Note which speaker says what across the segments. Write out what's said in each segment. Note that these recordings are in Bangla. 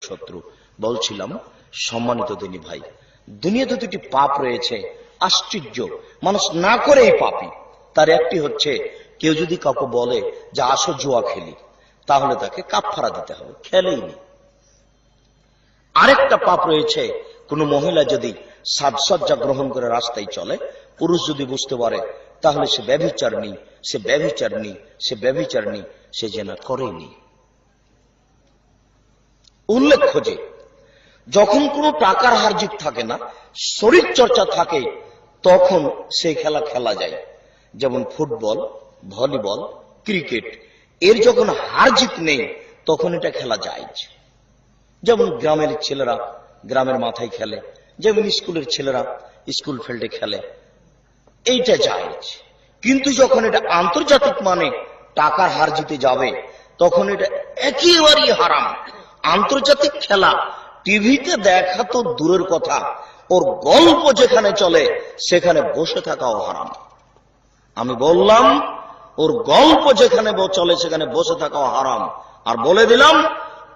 Speaker 1: শত্রু। বলছিলাম সম্মানিত দিনী ভাই, দুনিয়াতে দুটি পাপ রয়েছে আশ্চর্য, মানুষ না করেই পাপী। তার একটি হচ্ছে কেউ যদি কাউকে বলে যে আসো জুয়া খেলি, তাহলে তাকে কাফারা দিতে হবে, খেলেই নি। আরেকটা পাপ রয়েছে কোন মহিলা যদি সাজসজ্জা গ্রহণ করে রাস্তায় চলে, পুরুষ যদি বুঝতে পারে তাহলে সে ব্যভিচারিণী, সে ব্যভিচারিণী, সে ব্যভিচারিণী, সে জেনা করেনি। উল্লেখ্য যে যখন কোনো টাকার হারজিত থাকে না, শরীর চর্চা থাকে, তখন সেই খেলা খেলা যায়। যেমন ফুটবল, ভলিবল, ক্রিকেট, এর যখন হারজিত নেই তখন এটা খেলা যায়। যেমন গ্রামের ছেলেরা গ্রামের মাথায় খেলে, যেমন স্কুলের ছেলেরা স্কুল ফিল্ডে খেলে, এইটা যায়। কিন্তু যখন এটা আন্তর্জাতিক মানে টাকার হার জিতে যাবে, তখন এটা একেবারেই হারাম। আন্তর্জাতিক খেলা টিভিতে দেখা তো দূরের কথা, ওর গল্প যেখানে চলে সেখানে বসে থাকাও হারাম। আমি বললাম ওর গল্প যেখানে চলে সেখানে বসে থাকাও হারাম। আর বলে দিলাম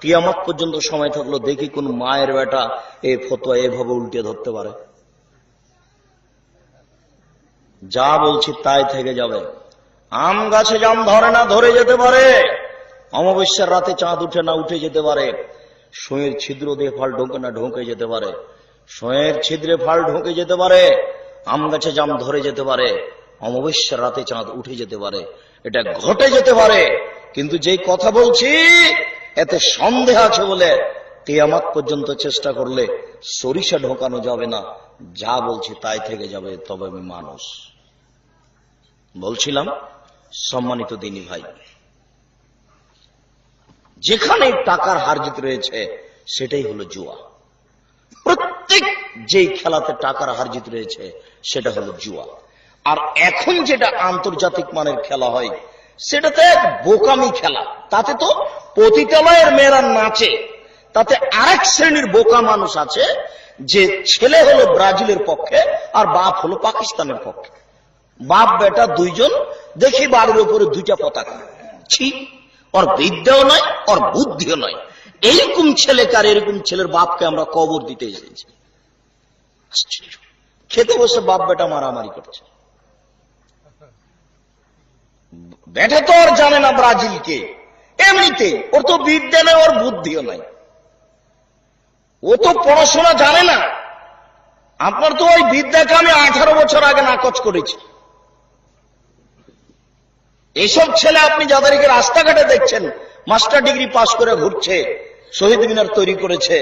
Speaker 1: কিয়ামত পর্যন্ত সময় থাকলো দেখি কোন মায়ের বেটা এই ফতোয়া এভাবে উল্টে ধরতে পারে। যা বলছি তাই থেকে যাবে। আম গাছে জাম ধরে না, ধরে যেতে পারে। অমাবস্যার রাতে চাঁদ উঠে না, উঠে যেতে পারে। সুঁয়ের ছিদ্র দিয়ে ফল ঢোকে না, ঢোকে যেতে পারে। সুঁয়ের ছিদ্রে ফল ঢোকে যেতে পারে। আম গাছে জাম ধরে যেতে পারে। অমাবস্যার রাতে চাঁদ উঠে যেতে পারে। এটা ঘটে যেতে পারে। কিন্তু যেই কথা বলছি এতে সন্দেহ আছে বলে কিয়ামত পর্যন্ত চেষ্টা করলে সরিষা ঢোকানো যাবে না। যা বলছি তাই থেকে যাবে। তবে আমি মানুষ। বলছিলাম সম্মানিত দিনী ভাই, যেখানে টাকার হারজিত রয়েছে সেটাই হলো জুয়া। প্রত্যেক যেই খেলাতে টাকার হারজিত রয়েছে সেটা হলো জুয়া। আর এখন যেটা আন্তর্জাতিক মানের খেলা হয় সেটাতে এক বোকামি খেলা। তাতে তো পতিতালয়ের মেয়েরা নাচে। তাতে আরেক শ্রেণীর বোকা মানুষ আছে যে ছেলে হলো ব্রাজিলের পক্ষে আর বাপ হলো পাকিস্তানের পক্ষে। বাপ বেটা দুইজন, দেখি বাড়ির উপরে দুইটা পতাকা। ছি, ওর বিদ্যাও নয়, ওর বুদ্ধিও নয়। এইরকম ছেলেকে আর এরকম ছেলের বাপকে আমরা কবর দিতে এসেছি। খেতে বসে বাপ বেটা মারামারি করছে। বেটা তো আর জানে না ব্রাজিলকে, এমনিতে ওর তো বিদ্যা নেই, ওর বুদ্ধিও নাই, ও তো পড়াশোনা জানে না। আপনার তো ওই বিদ্যাকে আমি 18 বছর আগে নাকচ করেছি। এইসব ছেলে আপনি যাদেরকে রাস্তাঘাটে দেখছেন মাস্টার ডিগ্রি পাস করে ঘুরছে, শহীদ মিনার তৈরি করেছে,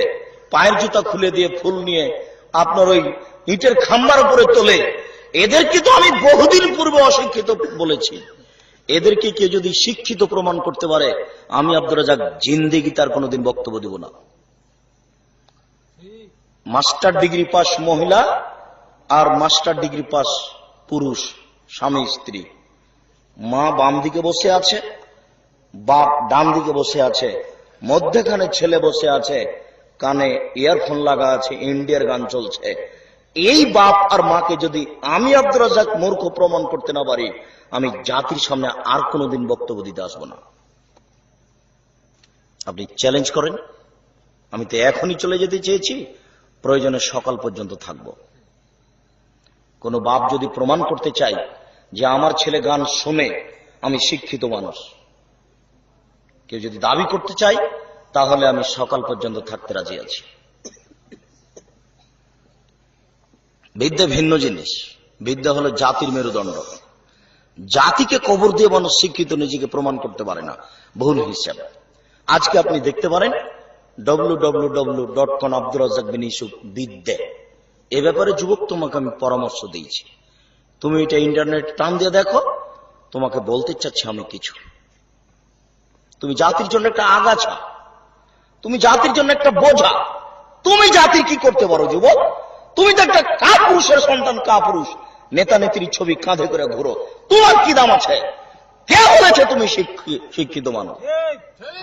Speaker 1: পায়ের জুতা খুলে দিয়ে ফুল নিয়ে আপনার ওই ইটের খাম্বার উপরে তোলে, এদেরকে তো আমি বহুদিন পূর্বে অশিক্ষিত বলেছি। এদেরকে কেউ যদি শিক্ষিত প্রমাণ করতে পারে, আমি আব্দুর রাজ্জাক জিন্দেগি তার কোনোদিন বক্তব্য দিব না। মাস্টার ডিগ্রি পাস মহিলা আর মাস্টার ডিগ্রি পাস পুরুষ, স্বামী স্ত্রী, মা বাম দিকে বসে আছে, বাপ ডান দিকে বসে আছে, মধ্যখানে ছেলে বসে আছে, কানে ইয়ারফোন লাগা আছে, ইন্ডিয়ার গান চলছে। এই বাপ আর মাকে যদি আমি আব্দুর রাজ্জাক মূর্খ প্রমাণ করতে না পারি, আমি জাতির সামনে আর কোনোদিন বক্তব্য দিতে আসবো না। আপনি চ্যালেঞ্জ করেন। আমি তো এখনই চলে যেতে চেয়েছি, প্রয়োজনে সকাল পর্যন্ত থাকবো। কোন বাপ যদি প্রমাণ করতে চাই যে আমার ছেলে গান শুনে, আমি শিক্ষিত মানুষ, কেউ যদি দাবি করতে চাই, তাহলে আমি সকাল পর্যন্ত থাকতে রাজি আছি। বিদ্যা ভিন্ন জিনিস। বিদ্যা হলো জাতির মেরুদণ্ড। জাতিকে কবর দিয়ে মানুষ শিক্ষিত নিজেকে প্রমাণ করতে পারে না, ভুল হিসাব। আজকে আপনি দেখতে পারেন www.com আব্দুর রাজ্জাক বিন ইউসুফ বিদ্যা। এ ব্যাপারে যুবক তোমাকে আমি পরামর্শ দিয়েছি, তুমি এটা ইন্টারনেট টান দিয়ে দেখো। তোমাকে বলতে চাচ্ছি আমি কিছু। তুমি জাতির জন্য একটা আগাছা, তুমি জাতির জন্য একটা বোঝা। তুমি জাতির কি করতে পারো যুবক? তুমি তো একটা কাপুরুষের সন্তান, কাপুরুষ। নেতা নেত্রীর ছবি কাঁধে করে ঘুরো, তোমার কি দাম আছে? কে বলেছে তুমি শিক্ষিত মানুষ?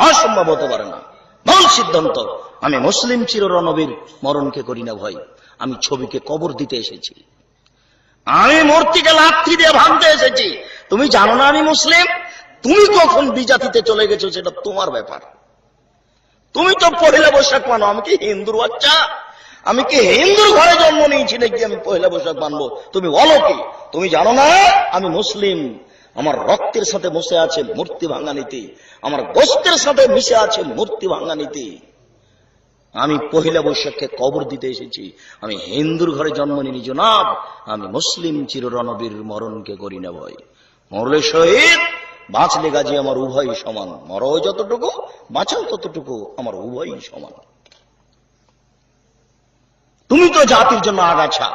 Speaker 1: অসম্ভব হতে পারে না। ভুল সিদ্ধান্ত। আমি মুসলিম চিররণবীর মরণকে করি না ভয়। আমি ছবিকে কবর দিতে এসেছি, আমি মূর্তিকে লাথি দিয়ে ভাঙতে এসেছি। তুমি জানো না আমি মুসলিম? তুমি কখন বিজাতিতে চলে গেছো সেটা তোমার ব্যাপার। তুমি তো পহেলা বৈশাখ মানো, আমি কি হিন্দুর বাচ্চা? আমি কি হিন্দুর ঘরে জন্ম নিয়েছি নাকি আমি পহেলা বৈশাখ মানবো? তুমি বলো কি? তুমি জানো না আমি মুসলিম? আমার রক্তের সাথে বসে আছে মূর্তি ভাঙা নীতি, আমার গোস্তের সাথে মিশে আছে মূর্তি ভাঙা নীতি। আমি পহেলা বৈশাখকে কবর দিতে এসেছি, আমি হিন্দুর ঘরে জন্ম নিনি জনাব। আমি মুসলিম চিররণবীর, মরণকে করি না ভয়। মরলে শহীদ, বাঁচলে গাজী, আমার উভয়ই সমান। মরো যতটুকু, বাঁচাও ততটুকু, আমার উভয়ই সমান। তুমি তো জাতির জন্য আগাছা,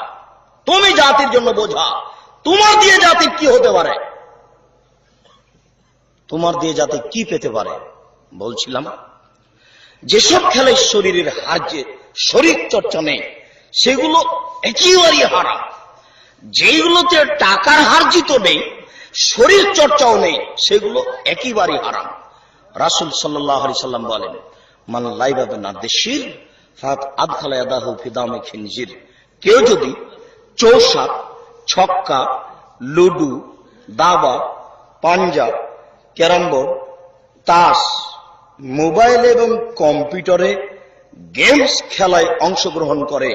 Speaker 1: তুমি জাতির জন্য বোঝা। তোমার দিয়ে জাতির কি হতে পারে? তোমার দিয়ে জাতি কি পেতে পারে? বলছিলাম যেসব খেলায় শরীরের হার্যে শরীর চর্চা নেই সেগুলো একেবারেই হারাম। যেগুলোতে টাকার হার্জিত নেই, শরীর চর্চাও নেই, সেগুলো একেবারেই হারাম। রাসূল সাল্লাল্লাহু আলাইহি সাল্লাম বলেন, মান লাইবা বিনারদিশির ফাত আদখালা ইয়াদাহু ফি দামি খিনজির। কেউ যদি চৌসাপ, ছক্কা, লুডু, দাবা, পাঞ্জা, ক্যারাম বোর্ড, তাস, মোবাইল এবং কম্পিউটারে গেমস খেলায় অংশগ্রহণ করে,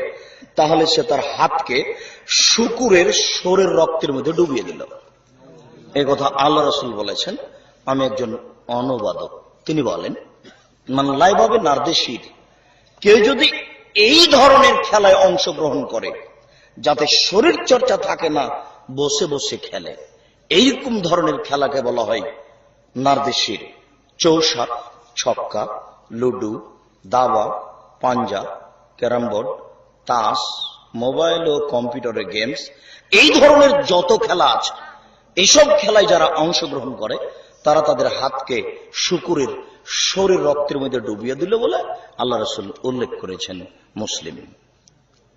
Speaker 1: তাহলে সে তার হাতকে শূকরের শোরের রক্তের মধ্যে ডুবিয়ে দিল। এই কথা আল্লাহ রাসূল বলেছেন। আমি একজন অনুবাদক, তিনি বলেন, মান লাইবা বিনারদিশির, কেউ যদি এই ধরনের খেলায় অংশগ্রহণ করে যাতে শরীর চর্চা থাকে না, বসে বসে খেলে, এইরকম ধরনের খেলাকে বলা হয় নারদেশির। চৌসাপ, ছক্কা, লুডু, দাবা, পাঞ্জা, ক্যারাম বোর্ড, তাস, মোবাইল ও কম্পিউটারের গেমস, এই ধরনের যত খেলা আছে, এইসব খেলায় যারা অংশগ্রহণ করে তারা তাদের হাতকে শূকরের শরীর রক্তের মধ্যে ডুবিয়ে দিল বলে আল্লাহ রাসূল উল্লেখ করেছেন। মুসলিম।